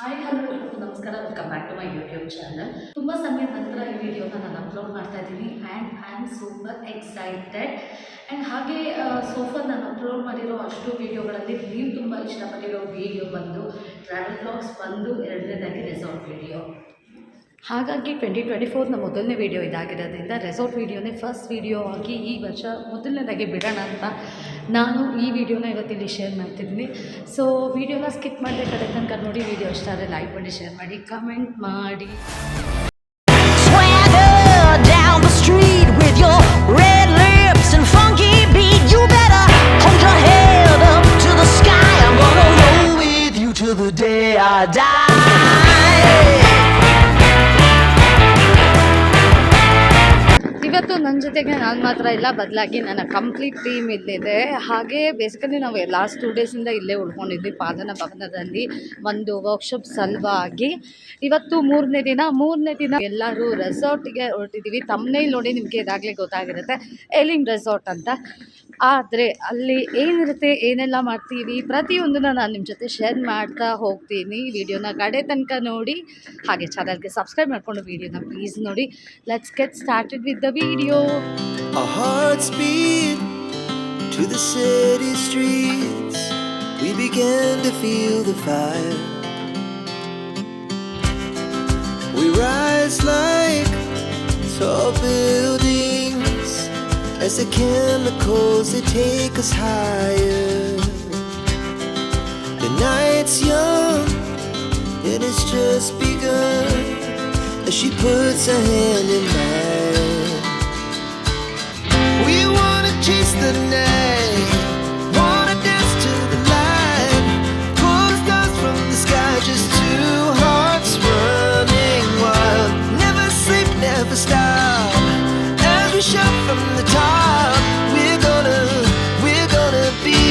Hi hello ನಮಸ್ಕಾರ, welcome back to my YouTube channel. ತುಂಬ ಸಮಯದ ನಂತರ ಈ ವಿಡಿಯೋನ ನಾನು ಅಪ್ಲೋಡ್ ಮಾಡ್ತಾ ಇದ್ದೀನಿ and I am super excited. And ಹಾಗೆ ಸೋಫರ್ ನಾನು ಅಪ್ಲೋಡ್ ಮಾಡಿರೋ ಅಷ್ಟು ವೀಡಿಯೋಗಳಲ್ಲಿ ನೀವು ತುಂಬ ಇಷ್ಟಪಟ್ಟಿರೋ ವೀಡಿಯೋ ಬಂದು ಟ್ರಾವೆಲ್ ಬ್ಲಾಗ್ಸ್ ಬಂದು, ಎರಡನೇದಾಗಿ ರೆಸಾರ್ಟ್ ವೀಡಿಯೋ. ಹಾಗಾಗಿ 2024ನ ಮೊದಲನೇ ವೀಡಿಯೋ ಇದಾಗಿರೋದ್ರಿಂದ ರೆಸಾರ್ಟ್ ವೀಡಿಯೋನೇ ಫಸ್ಟ್ ವೀಡಿಯೋ ಆಗಿ ಈ ವರ್ಷ ಮೊದಲನೇದಾಗಿ ಬಿಡೋಣ ಅಂತ ನಾನು ಈ ವಿಡಿಯೋನ ಇವತ್ತಿಲ್ಲಿ ಶೇರ್ ಮಾಡ್ತಿದ್ದೀನಿ. ಸೊ ವೀಡಿಯೋನ ಸ್ಕಿಪ್ ಮಾಡದೆ ಕಡೆ ತನಕ ನೋಡಿ. ವೀಡಿಯೋ ಇಷ್ಟ ಆದರೆ ಲೈಕ್ ಮಾಡಿ, ಶೇರ್ ಮಾಡಿ, ಕಮೆಂಟ್ ಮಾಡಿ. ಇವತ್ತು ನನ್ನ ಜೊತೆಗೆ ನಾನು ಮಾತ್ರ ಇಲ್ಲ, ಬದಲಾಗಿ ನನ್ನ ಕಂಪ್ಲೀಟ್ ಟೀಮ್ ಇಲ್ಲಿದೆ. ಹಾಗೆ ಬೇಸಿಕಲಿ ನಾವು ಲಾಸ್ಟ್ 2 ಡೇಸಿಂದ ಇಲ್ಲೇ ಉಳ್ಕೊಂಡಿದ್ವಿ ಪಾದನ ಭವನದಲ್ಲಿ ಒಂದು ವರ್ಕ್ಶಾಪ್ ಸಲುವಾಗಿ. ಇವತ್ತು ಮೂರನೇ ದಿನ ಎಲ್ಲರೂ ರೆಸಾರ್ಟಿಗೆ ಹೊರಟಿದ್ದೀವಿ. ತಮ್ಮನೇಲಿ ನೋಡಿ ನಿಮಗೆ ಇದಾಗಲೇ ಗೊತ್ತಾಗಿರುತ್ತೆ ಎಲಿಮ್ ರೆಸಾರ್ಟ್ ಅಂತ. ಆದರೆ ಅಲ್ಲಿ ಏನಿರುತ್ತೆ, ಏನೆಲ್ಲ ಮಾಡ್ತೀವಿ, ಪ್ರತಿಯೊಂದನ್ನು ನಾನು ನಿಮ್ಮ ಜೊತೆ ಶೇರ್ ಮಾಡ್ತಾ ಹೋಗ್ತೀನಿ. ವಿಡಿಯೋನ ಕಡೆ ತನಕ ನೋಡಿ. ಹಾಗೆ ಚಾನಲ್ಗೆ ಸಬ್ಸ್ಕ್ರೈಬ್ ಮಾಡಿಕೊಂಡು ವಿಡಿಯೋನ ಪ್ಲೀಸ್ ನೋಡಿ. Let's get started with the video. Our hearts beat to the city streets. We began to feel the fire. We rise like tall buildings as the chemicals they take us higher. The night's young and it's just begun as she puts her hand in mine. We wanna chase the night, wanna dance to the light, pull the stars from the sky, just two hearts running wild. Never sleep, never stop, as we shout from the top. We're gonna be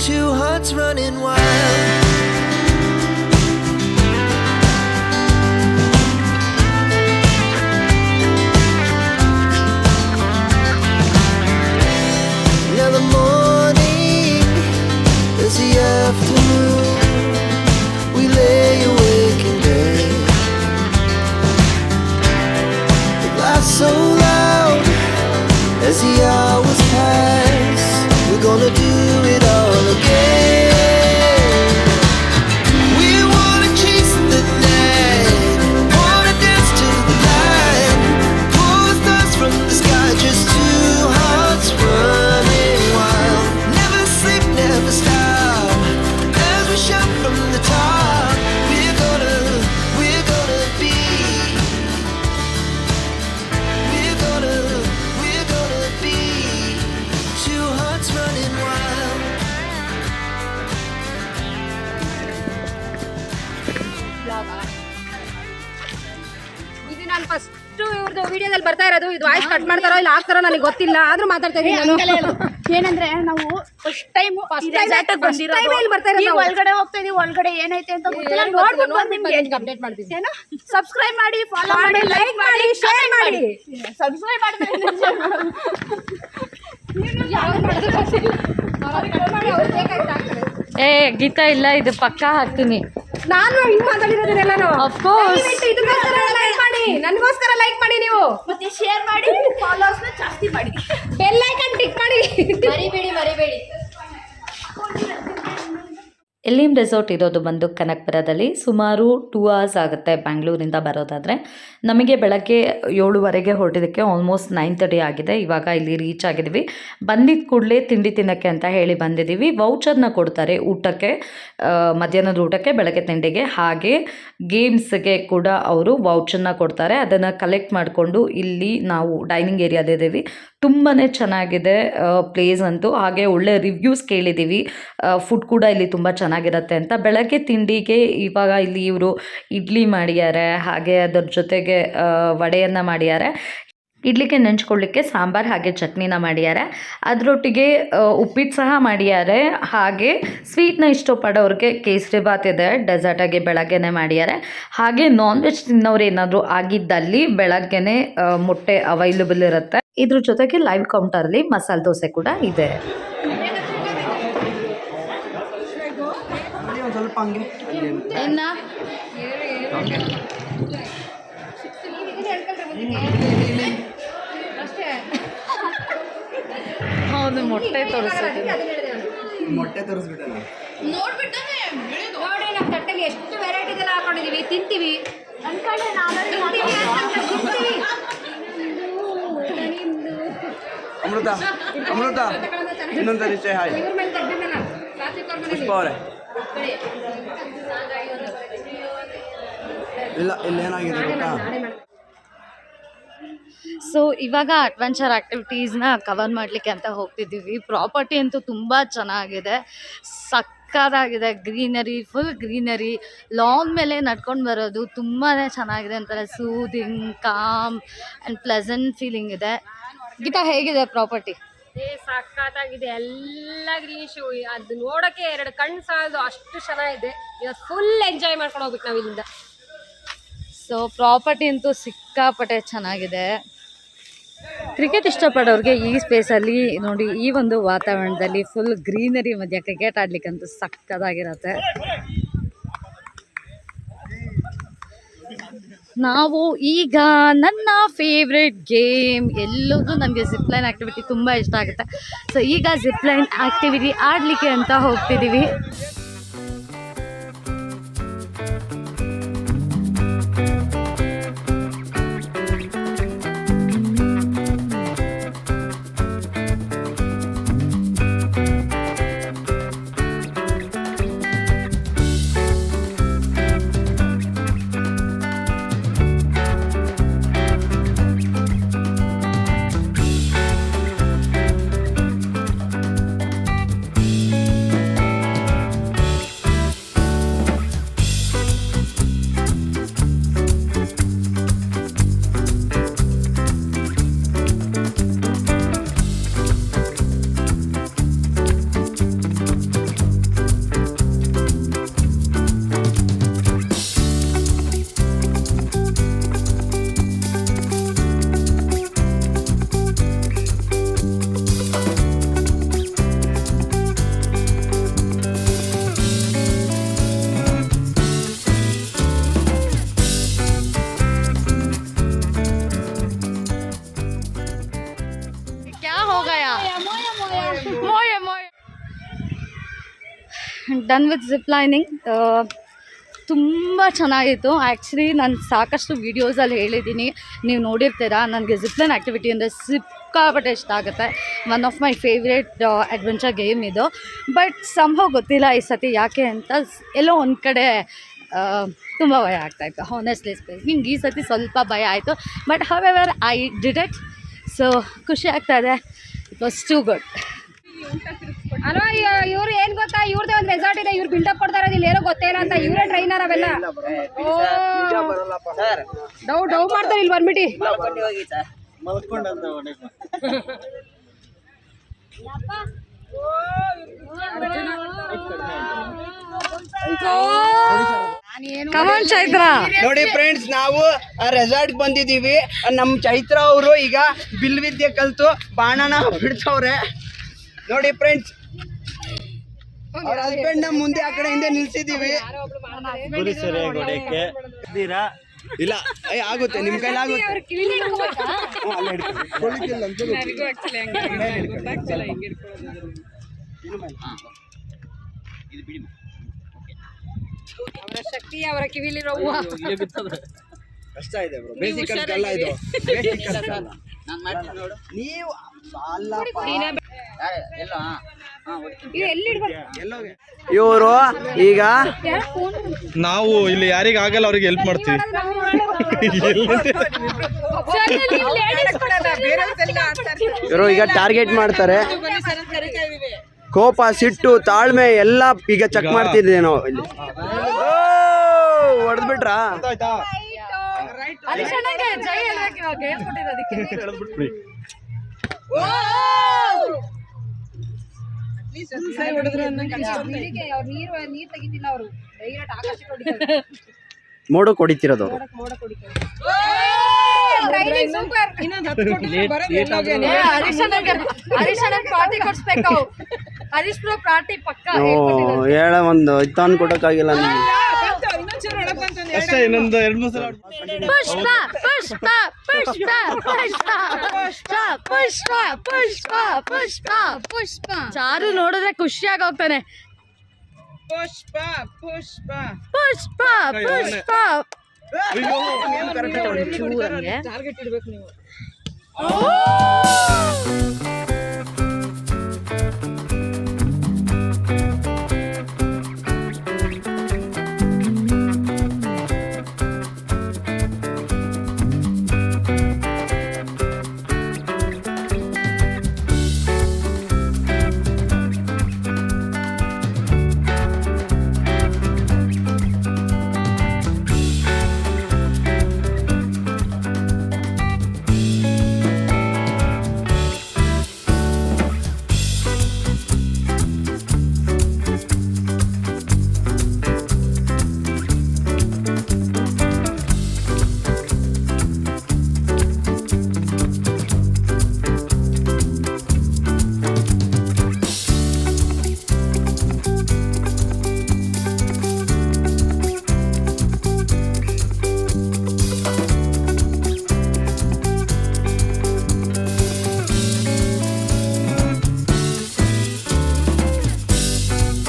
two hearts running wild. Now the morning is the afternoon. We lay awake in bed. The laughs so loud as the hours pass. We're gonna do it all again. We wanna chase the night, wanna dance to the light, pull the stars from the sky, just two hearts running wild. Never sleep, never stop, as we shout from the top. We're gonna be, we're gonna be two hearts running wild. ಇದು ನಾನು first ಇವ್ರದ್ದು ವಿಡಿಯೋದಲ್ಲಿ ಬರ್ತಾ ಇರೋದು. ಇದು voice cut ಮಾಡ್ತಾರೋ ಇಲ್ಲ ಹಾಕ್ತಾರೋ ನನಗೆ ಗೊತ್ತಿಲ್ಲ, ಆದ್ರೂ ಮಾತಾಡ್ತಾ ಇದ್ದೀನಿ ನಾನು. ಏನಂದ್ರೆ ನಾವು ಫಸ್ಟ್ ಟೈಮ್ ಬರ್ತಾ ಇರೋದು. ಒಳಗಡೆ ಹೋಗ್ತಾ ಇದೀವಿ. ಒಳಗಡೆ ಏನೈತೆ ಅಂತ ಗೊತ್ತಿಲ್ಲ. ನೋಡ್ಬಿಟ್ಟು ನಿಮ್ಗೆ ಅಪ್ಡೇಟ್ ಮಾಡ್ತೀನಿ. ಏನೋ ಸಬ್ಸ್ಕ್ರೈಬ್ ಮಾಡಿ, ಫಾಲೋ ಮಾಡಿ, ಲೈಕ್ ಮಾಡಿ, ಶೇರ್ ಮಾಡಿ. ಸಬ್ಸ್ಕ್ರೈಬ್ ಮಾಡಿದ್ರೆ ಏ ಗೀತಾ ಇಲ್ಲ, ಇದು ಪಕ್ಕಾ ಹಾಕ್ತೀನಿ. ನಾನು ಹಿಂಗ್ ಮಾತಾಡಿರೋದನ್ನೆಲ್ಲಾನು ಅಫ್ಕೋರ್ಸ್ ಇದಕ್ಕೋಸ್ಕರ ಲೈಕ್ ಮಾಡಿ, ನನಗೋಸ್ಕರ ಲೈಕ್ ಮಾಡಿ. ನೀವು ಮತ್ತೆ ಶೇರ್ ಮಾಡಿ, ಫಾಲೋವರ್ಸ್ ಜಾಸ್ತಿ ಮಾಡಿ, ಬೆಲ್ ಐಕಾನ್ ಟಿಕ್ ಮಾಡಿ. ಮರಿಬೇಡಿ. ಎಲಿಮ್ ರೆಸಾರ್ಟ್ ಇರೋದು ಬಂದು ಕನಕಪುರದಲ್ಲಿ. ಸುಮಾರು 2 hours ಆಗುತ್ತೆ ಬ್ಯಾಂಗ್ಳೂರಿಂದ ಬರೋದಾದರೆ. ನಮಗೆ ಬೆಳಗ್ಗೆ 7:30ಗೆ ಹೊರಟಿದ್ದಕ್ಕೆ ಆಲ್ಮೋಸ್ಟ್ 9:30 ಆಗಿದೆ. ಇವಾಗ ಇಲ್ಲಿ ರೀಚ್ ಆಗಿದ್ದೀವಿ. ಬಂದಿದ್ದ ಕೂಡಲೇ ತಿಂಡಿ ತಿನ್ನೋಕ್ಕೆ ಅಂತ ಹೇಳಿ ಬಂದಿದ್ದೀವಿ. ವೌಚರ್ನ ಕೊಡ್ತಾರೆ ಊಟಕ್ಕೆ, ಮಧ್ಯಾಹ್ನದ ಊಟಕ್ಕೆ, ಬೆಳಗ್ಗೆ ತಿಂಡಿಗೆ, ಹಾಗೆ ಗೇಮ್ಸ್ಗೆ ಕೂಡ ಅವರು ವೌಚರ್ನ ಕೊಡ್ತಾರೆ. ಅದನ್ನು ಕಲೆಕ್ಟ್ ಮಾಡಿಕೊಂಡು ಇಲ್ಲಿ ನಾವು ಡೈನಿಂಗ್ ಏರಿಯಾದಿದ್ದೀವಿ. ತುಂಬಾ ಚೆನ್ನಾಗಿದೆ ಪ್ಲೇಸ್ ಅಂತೂ. ಹಾಗೆ ಒಳ್ಳೆ ರಿವ್ಯೂಸ್ ಕೇಳಿದ್ದೀವಿ. ಫುಡ್ ಕೂಡ ಇಲ್ಲಿ ತುಂಬ ಚೆನ್ನಾಗಿರುತ್ತೆ ಅಂತ. ಬೆಳಗ್ಗೆ ತಿಂಡಿಗೆ ಇವಾಗ ಇಲ್ಲಿ ಇವರು ಇಡ್ಲಿ ಮಾಡಿದ್ದಾರೆ, ಹಾಗೆ ಅದರ ಜೊತೆಗೆ ವಡೆಯನ್ನು ಮಾಡಿದ್ದಾರೆ. ಇಡ್ಲಿಗೆ ನೆಂಚ್ಕೊಳ್ಳಿಕ್ಕೆ ಸಾಂಬಾರು ಹಾಗೆ ಚಟ್ನಿನ ಮಾಡಿದ್ದಾರೆ. ಅದರೊಟ್ಟಿಗೆ ಉಪ್ಪಿಟ್ಟು ಸಹ ಮಾಡಿದ್ದಾರೆ. ಹಾಗೆ ಸ್ವೀಟ್ನ ಇಷ್ಟಪಡೋರಿಗೆ ಕೇಸರಿ ಬಾತ್ ಇದೆ, ಡೆಸರ್ಟಾಗಿ ಬೆಳಗ್ಗೆನೇ ಮಾಡಿದ್ದಾರೆ. ಹಾಗೆ ನಾನ್ ವೆಜ್ ತಿನ್ನೋರು ಏನಾದರೂ ಆಗಿದ್ದಲ್ಲಿ ಬೆಳಗ್ಗೆನೇ ಮೊಟ್ಟೆ ಅವೈಲಬಲ್ ಇರುತ್ತೆ. ಇದ್ರ ಜೊತೆಗೆ ಲೈವ್ ಕೌಂಟರಲ್ಲಿ ಮಸಾಲೆ ದೋಸೆ ಕೂಡ ಇದೆ. ಸ್ವಲ್ಪ ಹಂಗೆ ಇನ್ನ ಹೌದು ಮೊಟ್ಟೆ ತೋರಿಸ್ತೀನಿ. ಮೊಟ್ಟೆ ತೋರಿಸ್ಬಿಟ್ಟಲ್ಲ. ನೋಡಿ ನಮ್ಮ ತಟ್ಟೆಲಿ ಎಷ್ಟು ವೆರೈಟಿ ಎಲ್ಲ ಹಾಕೊಂಡಿದೀವಿ, ತಿಂತೀವಿ. ಅಮೃತ ಅಮೃತ ಇನ್ನೊಂದು ಸರಿ ಹಾಯ್ ಪುಷ್ಪ ಅವರೇ. ಇಲ್ಲ ಇಲ್ಲೇನಾಗಿದೆ ಗೊತ್ತಾ, ಸೊ ಇವಾಗ ಅಡ್ವೆಂಚರ್ ಆ್ಯಕ್ಟಿವಿಟೀಸ್ನ ಕವರ್ ಮಾಡಲಿಕ್ಕೆ ಅಂತ ಹೋಗ್ತಿದ್ದೀವಿ. ಪ್ರಾಪರ್ಟಿ ಅಂತೂ ತುಂಬ ಚೆನ್ನಾಗಿದೆ, ಸಕ್ಕತ್ತಾಗಿದೆ. Greenery, full greenery. ಲಾನ್ ಮೇಲೆ ನಡ್ಕೊಂಡು ಬರೋದು ತುಂಬಾ ಚೆನ್ನಾಗಿದೆ ಅಂತಾರೆ. Soothing, com and pleasant feeling ಇದೆ. ಗೀತಾ, ಹೇಗಿದೆ ಪ್ರಾಪರ್ಟಿ? ಸಖತ್ತಾಗಿದೆ, ಎಲ್ಲ ಗ್ರೀಶು. ಅದು ನೋಡಕ್ಕೆ 2 ಕಣ್ಣು ಸಾಲದು, ಅಷ್ಟು ಚೆನ್ನಾಗಿದೆ. ಇವತ್ತು ಫುಲ್ ಎಂಜಾಯ್ ಮಾಡ್ಕೊಂಡು ಹೋಗ್ಬೇಕು ನಾವು ಇಲ್ಲಿಂದ. ಸೊ ಪ್ರಾಪರ್ಟಿ ಅಂತೂ ಸಿಕ್ಕಾಪಟ್ಟೆ ಚೆನ್ನಾಗಿದೆ. ಕ್ರಿಕೆಟ್ ಇಷ್ಟಪಡೋರಿಗೆ ಈ ಸ್ಪೇಸಲ್ಲಿ ನೋಡಿ, ಈ ಒಂದು ವಾತಾವರಣದಲ್ಲಿ ಫುಲ್ ಗ್ರೀನರಿ ಮಧ್ಯೆ ಕ್ರಿಕೆಟ್ ಆಡಲಿಕ್ಕಂತೂ ಸಕ್ಕತ್ತಾಗಿರುತ್ತೆ. ನಾವು ಈಗ ನನ್ನ ಫೇವ್ರೆಟ್ ಗೇಮ್, ಎಲ್ಲದೂ ನನಗೆ ಜಿಪ್ಲೈನ್ ಆ್ಯಕ್ಟಿವಿಟಿ ತುಂಬ ಇಷ್ಟ ಆಗುತ್ತೆ. ಸೊ ಈಗ ಜಿಪ್ಲೈನ್ ಆ್ಯಕ್ಟಿವಿಟಿ ಆಡಲಿಕ್ಕೆ ಅಂತ ಹೋಗ್ತಿದ್ದೀವಿ. Done with zip lining. ತುಂಬ ಚೆನ್ನಾಗಿತ್ತು. ಆ್ಯಕ್ಚುಲಿ ನಾನು ಸಾಕಷ್ಟು ವೀಡಿಯೋಸಲ್ಲಿ ಹೇಳಿದ್ದೀನಿ, ನೀವು ನೋಡಿರ್ತೀರ. ನನಗೆ ಜಿಪ್ಲೈನ್ ಆ್ಯಕ್ಟಿವಿಟಿ ಅಂದರೆ ಸಿಕ್ಕಾಪಟ್ಟೆ ಇಷ್ಟ ಆಗುತ್ತೆ. One of my favourite adventure game ಇದು. ಬಟ್ ಸಂಭವ ಗೊತ್ತಿಲ್ಲ ಈ ಸತಿ ಯಾಕೆ ಅಂತ, ಎಲ್ಲೋ ಒಂದು ಕಡೆ ತುಂಬ ಭಯ ಆಗ್ತಾಯಿತ್ತು. ಹಾನೆಸ್ಟ್ಲಿ ಸ್ಪೀಕಿಂಗ್ ಈ ಸತಿ ಸ್ವಲ್ಪ ಭಯ ಆಯಿತು. But however I did it. So ಖುಷಿ ಆಗ್ತಾಯಿದೆ. It was too good. ಅಲ್ವಾ, ಇವ್ರು ಏನ್ ಗೊತ್ತಾ, ಇವ್ರದೇ ಒಂದು ರೆಸಾರ್ಟ್ ಇದೆ, ಇವ್ರು ಬಿಲ್ಡಪ್ ಕೊಡ್ತಾ ಇರೋದು, ಇಲ್ಲಿ ಏನೋ ಗೊತ್ತೇ ಇಲ್ಲ ಅಂತ. ಇವರೇ ಟ್ರೈನರ್ ಅವೆಲ್ಲ. ಡೌ ಮಾಡ್ತಾರೆ ಇಲ್ಲಿ ಬಂದ್ಬಿಟ್ಟು. ನೋಡಿ ಫ್ರೆಂಡ್ಸ್, ನಾವು ರೆಸಾರ್ಟ್ ಬಂದಿದ್ದೀವಿ. ನಮ್ಮ ಚೈತ್ರ ಅವರು ಈಗ ಬಿಲ್ ವಿದ್ಯೆ ಕಲ್ತು ಬಾಣನ ಬಿಡ್ತವ್ರೆ. ನೋಡಿ ಫ್ರೆಂಡ್ಸ್, ಅವ್ರ ಹಸ್ಬೆಂಡ್ ನ ಮುಂದೆ ಆ ಕಡೆ ಹಿಂದೆ ನಿಲ್ಸಿದೀವಿ. ಇಲ್ಲ ಆಗುತ್ತೆ, ನಿಮ್ ಕೈಲಿ ಆಗುತ್ತೆ. ಅವರ ಶಕ್ತಿ ಅವರ ಕಿವಿಲಿರೋ ಕಷ್ಟ ಇದೆ ಬ್ರೋ, ಬೇಸಿಕ್ ಅಲ್ಲ ಇದು. ನೀವು ಇವರು ಈಗ ನಾವು ಇಲ್ಲಿ ಯಾರಿಗೆ ಆಗಲ್ಲ ಅವ್ರಿಗೆ ಹೆಲ್ಪ್ ಮಾಡ್ತೀವಿ. ಇವರು ಈಗ ಟಾರ್ಗೆಟ್ ಮಾಡ್ತಾರೆ. ಕೋಪ, ಸಿಟ್ಟು, ತಾಳ್ಮೆ ಎಲ್ಲ ಈಗ ಚೆಕ್ ಮಾಡ್ತಿದ್ದೆ ನಾವು ಇಲ್ಲಿ. ಹೊಡೆದ್ಬಿಟ್ರಾ? ಮೋಡಕ್ಕೆ ಹೊಡಿತಿರೋದು. ಪಾರ್ಟಿ ಕೊಡ್ಸ್ಬೇಕು. ಹರೀಶ್ ಬ್ರೋ ಪಾರ್ಟಿ ಪಕ್ಕ. ಹೇಳ ಒಂದು ಇತ್ತಾನ್ ಕೊಡಕ್ಕಾಗಿಲ್ಲ ನಿಮ್ಗೆ. ಅಷ್ಟೇ ಇನ್ನೊಂದು 2-3 ಸಲ ಪುಷ್ಪ ಪುಷ್ಪ ಪುಷ್ಪ ಪುಷ್ಪ ಪುಷ್ಪ ಪುಷ್ಪ ಪುಷ್ಪ ಪುಷ್ಪ. ಚಾರು ನೋಡಿದ್ರೆ ಖುಷಿಯಾಗಿ ಹೋಗ್ತಾನೆ. ಪುಷ್ಪ ಪುಷ್ಪ ಪುಷ್ಪ ಪುಷ್ಪ. ಅಯ್ಯೋ ಟಾರ್ಗೆಟ್ ಇಡ್ಬೇಕು ನೀವು.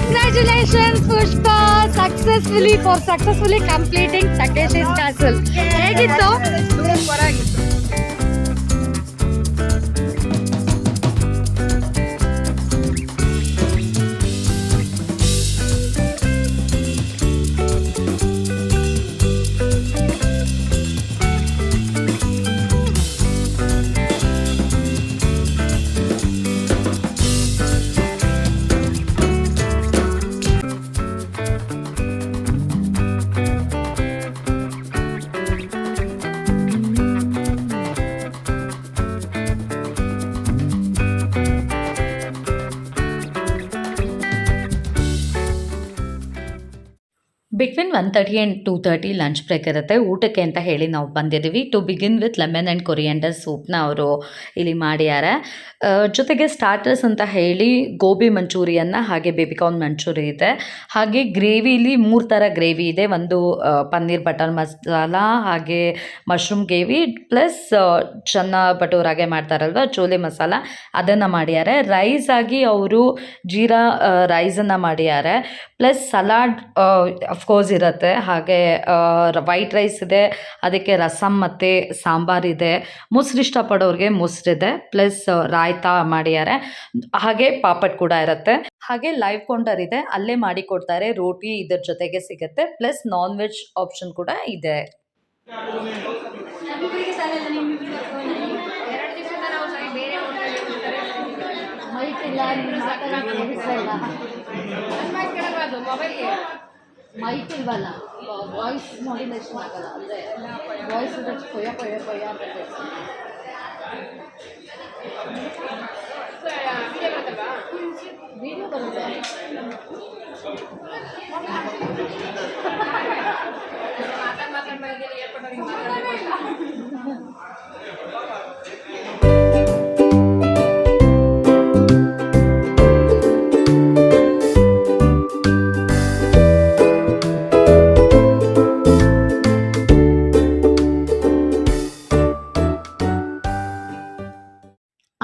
Congratulations Pushpa, successfully completing Takeshi's Castle. ಹೇಗಿತ್ತು? ಬಿಟ್ವೀನ್ 1:30 ಆ್ಯಂಡ್ 2:30 ಲಂಚ್ ಬ್ರೇಕ್ ಇರುತ್ತೆ. ಊಟಕ್ಕೆ ಅಂತ ಹೇಳಿ ನಾವು ಬಂದಿದ್ದೀವಿ. To begin with lemon and coriander ಸೂಪ್ನ ಅವರು ಇಲ್ಲಿ ಮಾಡ್ಯಾರೆ. ಜೊತೆಗೆ ಸ್ಟಾರ್ಟರ್ಸ್ ಅಂತ ಹೇಳಿ ಗೋಬಿ ಮಂಚೂರಿಯನ್ನ ಹಾಗೆ ಬೇಬಿಕಾರ್ನ್ ಮಂಚೂರಿ ಇದೆ. ಹಾಗೆ ಗ್ರೇವಿಲಿ 3 ಥರ ಗ್ರೇವಿ ಇದೆ. ಒಂದು ಪನ್ನೀರ್ ಬಟರ್ ಮಸಾಲ, ಹಾಗೆ ಮಶ್ರೂಮ್ ಗ್ರೇವಿ, ಪ್ಲಸ್ ಚನ್ನ ಭಟೂರಾಗೆ ಮಾಡ್ತಾರಲ್ವ ಚೋಲೆ ಮಸಾಲ, ಅದನ್ನು ಮಾಡ್ಯಾರೆ. ರೈಸ್ ಆಗಿ ಅವರು ಜೀರಾ ರೈಸನ್ನು ಮಾಡ್ಯಾರೆ. ಪ್ಲಸ್ ಸಲಾಡ್ ಅಫ್ಕೋರ್ಸ್ ಇರುತ್ತೆ. ಹಾಗೆ ವೈಟ್ ರೈಸ್ ಇದೆ, ಅದಕ್ಕೆ ರಸಮ್ ಮತ್ತು ಸಾಂಬಾರಿದೆ. ಮೊಸರು ಇಷ್ಟಪಡೋರಿಗೆ ಮೊಸರಿದೆ, ಪ್ಲಸ್ ರಾಯ್ತಾ ಮಾಡ್ಯಾರೆ. ಹಾಗೆ ಪಾಪಡ್ ಕೂಡ ಇರುತ್ತೆ. ಹಾಗೆ ಲೈವ್ ಕೌಂಟರ್ ಇದೆ, ಅಲ್ಲೇ ಮಾಡಿ ಕೊಡ್ತಾರೆ. ರೋಟಿ ಇದ್ರ ಜೊತೆಗೆ ಸಿಗುತ್ತೆ, ಪ್ಲಸ್ ನಾನ್ ವೆಜ್ ಆಪ್ಷನ್ ಕೂಡ ಇದೆ. ಮೈಕ್ ಇಲ್ವಲ್ಲ, ವಾಯ್ಸ್ ಮಾಡ್ಯುಲೇಷನ್ ಆಗಲ್ಲ, ಅಂದರೆ ವಾಯ್ಸ್ ಕೊಯ್ಯ ಕೊಯ್ಯ ಕೊಯ್ಯ ಅಂತ ವಿಡಿಯೋ ಬರುತ್ತೆ.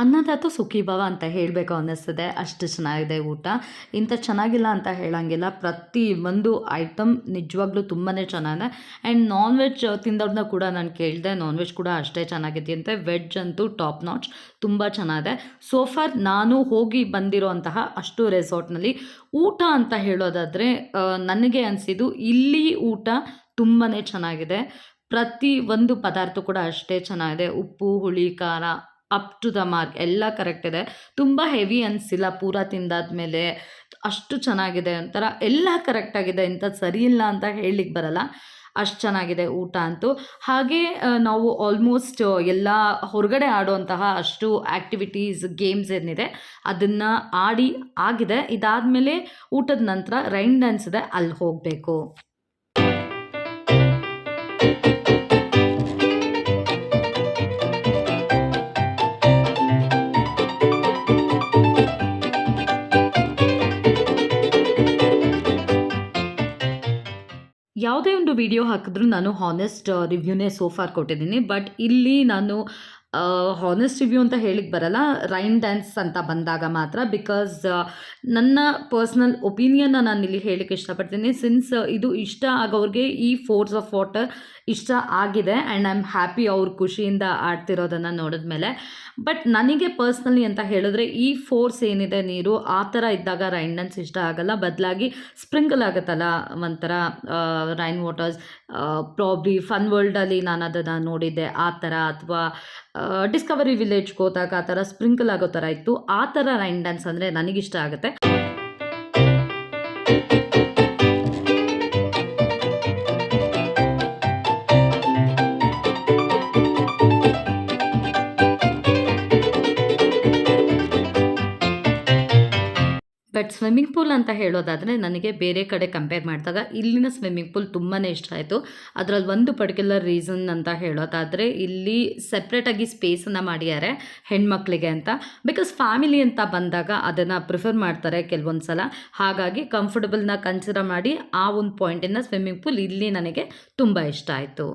ಅನ್ನದಾತು ಸುಖಿ ಭವ ಅಂತ ಹೇಳಬೇಕು ಅನ್ನಿಸ್ತದೆ. ಅಷ್ಟು ಚೆನ್ನಾಗಿದೆ ಊಟ. ಇಂಥ ಚೆನ್ನಾಗಿಲ್ಲ ಅಂತ ಹೇಳೋಂಗಿಲ್ಲ. ಪ್ರತಿ ಒಂದು ಐಟಮ್ ನಿಜವಾಗ್ಲೂ ತುಂಬಾ ಚೆನ್ನಾಗಿದೆ. ಆ್ಯಂಡ್ ನಾನ್ ವೆಜ್ ತಿಂದವ್ರನ್ನ ಕೂಡ ನಾನು ಕೇಳಿದೆ, ನಾನ್ ವೆಜ್ ಕೂಡ ಅಷ್ಟೇ ಚೆನ್ನಾಗಿದೆಯಂತೆ. ವೆಜ್ ಅಂತೂ ಟಾಪ್ ನಾಚ್, ತುಂಬ ಚೆನ್ನಾಗಿದೆ. ಸೋಫಾರ್ ನಾನು ಹೋಗಿ ಬಂದಿರೋ ಅಂತಹ ಅಷ್ಟು ರೆಸಾರ್ಟ್ನಲ್ಲಿ ಊಟ ಅಂತ ಹೇಳೋದಾದರೆ ನನಗೆ ಅನಿಸಿದ್ದು ಇಲ್ಲಿ ಊಟ ತುಂಬಾ ಚೆನ್ನಾಗಿದೆ. ಪ್ರತಿ ಒಂದು ಪದಾರ್ಥ ಕೂಡ ಅಷ್ಟೇ ಚೆನ್ನಾಗಿದೆ. ಉಪ್ಪು, ಹುಳಿ, ಖಾರ ಅಪ್ ಟು ದ ಮಾರ್ಕ್ ಎಲ್ಲ ಕರೆಕ್ಟ್ ಇದೆ. ತುಂಬ ಹೆವಿ ಅನಿಸಿಲ್ಲ ಪೂರ ತಿಂದಾದ್ಮೇಲೆ. ಅಷ್ಟು ಚೆನ್ನಾಗಿದೆ, ಒಂಥರ ಎಲ್ಲ ಕರೆಕ್ಟಾಗಿದೆ. ಇಂಥದ್ದು ಸರಿ ಇಲ್ಲ ಅಂತ ಹೇಳಲಿಕ್ಕೆ ಬರಲ್ಲ, ಅಷ್ಟು ಚೆನ್ನಾಗಿದೆ ಊಟ ಅಂತೂ. ಹಾಗೆ ನಾವು ಆಲ್ಮೋಸ್ಟ್ ಎಲ್ಲ ಹೊರಗಡೆ ಆಡುವಂತಹ ಅಷ್ಟು ಆ್ಯಕ್ಟಿವಿಟೀಸ್, ಗೇಮ್ಸ್ ಏನಿದೆ ಅದನ್ನು ಆಡಿ ಆಗಿದೆ. ಇದಾದಮೇಲೆ ಊಟದ ನಂತರ ರೈನ್ ಡ್ಯಾನ್ಸ್ ಇದೆ, ಅಲ್ಲಿ ಹೋಗಬೇಕು. ಯಾವುದೇ ಒಂದು ವಿಡಿಯೋ ಹಾಕಿದ್ರೂ ನಾನು ಹಾನೆಸ್ಟ್ ರಿವ್ಯೂನೇ ಸೋಫಾರ್ ಕೊಟ್ಟಿದ್ದೀನಿ. ಬಟ್ ಇಲ್ಲಿ ನಾನು ಹಾನೆಸ್ಟ್ ರಿವ್ಯೂ ಅಂತ ಹೇಳಿಕ್ಕೆ ಬರಲ್ಲ, ರೈನ್ ಡ್ಯಾನ್ಸ್ ಅಂತ ಬಂದಾಗ ಮಾತ್ರ. ಬಿಕಾಸ್ ನನ್ನ ಪರ್ಸ್ನಲ್ ಒಪಿನಿಯನ್ನ ನಾನಿಲ್ಲಿ ಹೇಳಕ್ಕೆ ಇಷ್ಟಪಡ್ತೀನಿ. ಸಿನ್ಸ್ ಇದು ಇಷ್ಟ ಆಗೋರಿಗೆ ಈ ಫೋರ್ಸ್ ಆಫ್ ವಾಟರ್ ಇಷ್ಟ ಆಗಿದೆ ಆ್ಯಂಡ್ ಐ ಆಮ್ ಹ್ಯಾಪಿ ಅವ್ರು ಖುಷಿಯಿಂದ ಆಡ್ತಿರೋದನ್ನು ನೋಡಿದ್ಮೇಲೆ. ಬಟ್ ನನಗೆ ಪರ್ಸ್ನಲಿ ಅಂತ ಹೇಳಿದ್ರೆ ಈ ಫೋರ್ಸ್ ಏನಿದೆ ನೀರು ಆ ಥರ ಇದ್ದಾಗ ರೈನ್ ಡ್ಯಾನ್ಸ್ ಇಷ್ಟ ಆಗಲ್ಲ. ಬದಲಾಗಿ ಸ್ಪ್ರಿಂಕಲ್ ಆಗುತ್ತಲ್ಲ ಒಂಥರ ರೈನ್ ವಾಟರ್ಸ್, ಪ್ರಾಬ್ಲಿ ಫನ್ ವರ್ಲ್ಡಲ್ಲಿ ನಾನು ಅದನ್ನು ನೋಡಿದ್ದೆ ಆ ಥರ, ಅಥವಾ ಡಿಸ್ಕವರಿ ವಿಲೇಜ್ಗೆ ಹೋದಾಗ ಆ ಥರ ಸ್ಪ್ರಿಂಕಲ್ ಆಗೋ ಥರ ಇತ್ತು. ಆ ಥರ ರೈನ್ ಡ್ಯಾನ್ಸ್ ಅಂದರೆ ನನಗಿಷ್ಟ ಆಗುತ್ತೆ. ಬಟ್ ಸ್ವಿಮ್ಮಿಂಗ್ ಪೂಲ್ ಅಂತ ಹೇಳೋದಾದರೆ ನನಗೆ ಬೇರೆ ಕಡೆ ಕಂಪೇರ್ ಮಾಡಿದಾಗ ಇಲ್ಲಿನ ಸ್ವಿಮ್ಮಿಂಗ್ ಪೂಲ್ ತುಂಬಾ ಇಷ್ಟ ಆಯಿತು. ಅದರಲ್ಲಿ ಒಂದು ಪರ್ಟಿಕ್ಯುಲರ್ ರೀಸನ್ ಅಂತ ಹೇಳೋದಾದರೆ ಇಲ್ಲಿ ಸೆಪ್ರೇಟಾಗಿ ಸ್ಪೇಸನ್ನು ಮಾಡಿದ್ದಾರೆ ಹೆಣ್ಮಕ್ಳಿಗೆ ಅಂತ. ಬಿಕಾಸ್ ಫ್ಯಾಮಿಲಿ ಅಂತ ಬಂದಾಗ ಅದನ್ನು ಪ್ರಿಫರ್ ಮಾಡ್ತಾರೆ ಕೆಲವೊಂದು ಸಲ. ಹಾಗಾಗಿ ಕಂಫರ್ಟಬಲ್ನ ಕನ್ಸಿಡರ್ ಮಾಡಿ ಆ ಒಂದು ಪಾಯಿಂಟಿಂದ ಸ್ವಿಮ್ಮಿಂಗ್ ಪೂಲ್ ಇಲ್ಲಿ ನನಗೆ ತುಂಬ ಇಷ್ಟ ಆಯಿತು.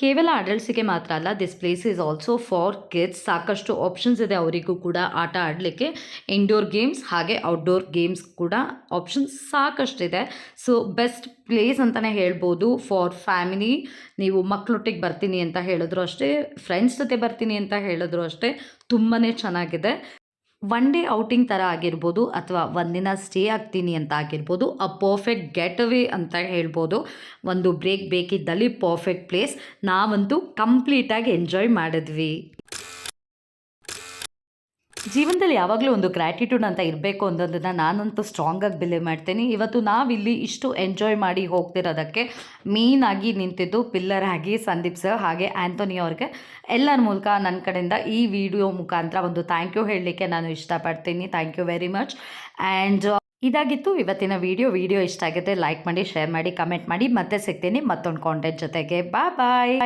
ಕೇವಲ ಅಡಲ್ಟ್ಸಿಗೆ ಮಾತ್ರ ಅಲ್ಲ, this place is also for kids. ಸಾಕಷ್ಟು ಆಪ್ಷನ್ಸ್ ಇದೆ ಅವರಿಗೂ ಕೂಡ ಆಟ ಆಡಲಿಕ್ಕೆ. ಇಂಡೋರ್ ಗೇಮ್ಸ್ ಹಾಗೆ ಔಟ್ಡೋರ್ ಗೇಮ್ಸ್ ಕೂಡ ಆಪ್ಷನ್ಸ್ ಸಾಕಷ್ಟಿದೆ. ಸೊ ಬೆಸ್ಟ್ ಪ್ಲೇಸ್ ಅಂತಲೇ ಹೇಳ್ಬೋದು ಫಾರ್ ಫ್ಯಾಮಿಲಿ. ನೀವು ಮಕ್ಕಳೊಟ್ಟಿಗೆ ಬರ್ತೀನಿ ಅಂತ ಹೇಳಿದ್ರು ಅಷ್ಟೇ, ಫ್ರೆಂಡ್ಸ್ ಜೊತೆ ಬರ್ತೀನಿ ಅಂತ ಹೇಳಿದ್ರು ಅಷ್ಟೇ, ತುಂಬಾ ಚೆನ್ನಾಗಿದೆ. ಒನ್ ಡೇ ಔಟಿಂಗ್ ಥರ ಆಗಿರ್ಬೋದು ಅಥವಾ ಒಂದಿನ ಸ್ಟೇ ಆಗ್ತೀನಿ ಅಂತ ಆಗಿರ್ಬೋದು, ಅ ಪರ್ಫೆಕ್ಟ್ ಗೆಟ್ ಅವೇ ಅಂತ ಹೇಳ್ಬೋದು. ಒಂದು ಬ್ರೇಕ್ ಬೇಕಿದ್ದಲ್ಲಿ ಪರ್ಫೆಕ್ಟ್ ಪ್ಲೇಸ್. ನಾವಂತೂ ಕಂಪ್ಲೀಟಾಗಿ ಎಂಜಾಯ್ ಮಾಡಿದ್ವಿ. ಜೀವನದಲ್ಲಿ ಯಾವಾಗಲೂ ಒಂದು ಗ್ರ್ಯಾಟಿಟ್ಯೂಡ್ ಅಂತ ಇರಬೇಕು ಅನ್ನೋದನ್ನು ನಾನಂತೂ ಸ್ಟ್ರಾಂಗಾಗಿ ಬಿಲೀವ್ ಮಾಡ್ತೀನಿ. ಇವತ್ತು ನಾವಿಲ್ಲಿ ಇಷ್ಟು ಎಂಜಾಯ್ ಮಾಡಿ ಹೋಗ್ತಿರೋದಕ್ಕೆ ಮೇಯ್ನಾಗಿ ನಿಂತಿದ್ದು ಪಿಲ್ಲರ್ ಆಗಿ ಸಂದೀಪ್ ಸರ್ ಹಾಗೆ ಆ್ಯಂಥೋನಿ ಅವ್ರಿಗೆ ಎಲ್ಲರ ಮೂಲಕ ನನ್ನ ಕಡೆಯಿಂದ ಈ ವಿಡಿಯೋ ಮುಖಾಂತರ ಒಂದು ಥ್ಯಾಂಕ್ ಯು ಹೇಳಲಿಕ್ಕೆ ನಾನು ಇಷ್ಟಪಡ್ತೀನಿ. Thank you very much. And ಇದಾಗಿತ್ತು ಇವತ್ತಿನ ವಿಡಿಯೋ ಇಷ್ಟ ಆಗಿದೆ ಲೈಕ್ ಮಾಡಿ, ಶೇರ್ ಮಾಡಿ, ಕಮೆಂಟ್ ಮಾಡಿ. ಮತ್ತೆ ಸಿಗ್ತೀನಿ ಮತ್ತೊಂದು ಕಾಂಟೆಂಟ್ ಜೊತೆಗೆ. ಬಾಯ್ ಬಾಯ್.